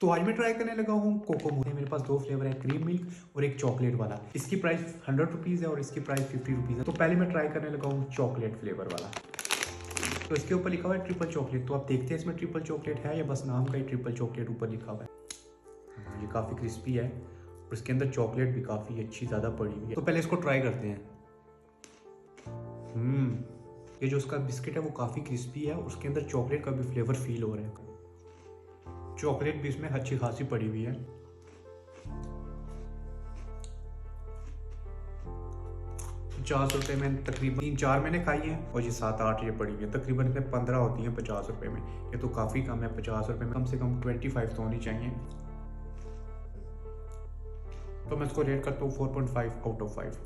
तो आज मैं ट्राई करने लगा हूँ कोको मूली। मेरे पास दो फ्लेवर है, क्रीम मिल्क और एक चॉकलेट वाला। इसकी प्राइस 100 रुपीज़ है और इसकी प्राइस 50 रुपीज़ है। तो पहले मैं ट्राई करने लगा हूँ चॉकलेट फ्लेवर वाला। तो इसके ऊपर लिखा हुआ है ट्रिपल चॉकलेट। तो आप देखते हैं इसमें ट्रिपल चॉकलेट है या बस नाम का ही ट्रिपल चॉकलेट ऊपर लिखा हुआ है। ये काफ़ी क्रिस्पी है और इसके अंदर चॉकलेट भी काफ़ी अच्छी ज़्यादा पड़ी हुई है। तो पहले इसको ट्राई करते हैं। ये जो उसका बिस्किट है वो काफ़ी क्रिस्पी है, उसके अंदर चॉकलेट का भी फ्लेवर फील हो रहा है। चॉकलेट भी इसमें अच्छी खासी पड़ी हुई है। ₹50 में तकरीबन 3-4 मैंने खाई हैं और ये 7-8 ये पड़ी हुई है। तकरीबन इसमें 15 होती हैं ₹50 में। ये तो काफ़ी कम है। ₹50 में कम से कम 25 तो होनी चाहिए। तो मैं इसको रेट करता हूँ 4.5 आउट ऑफ 5।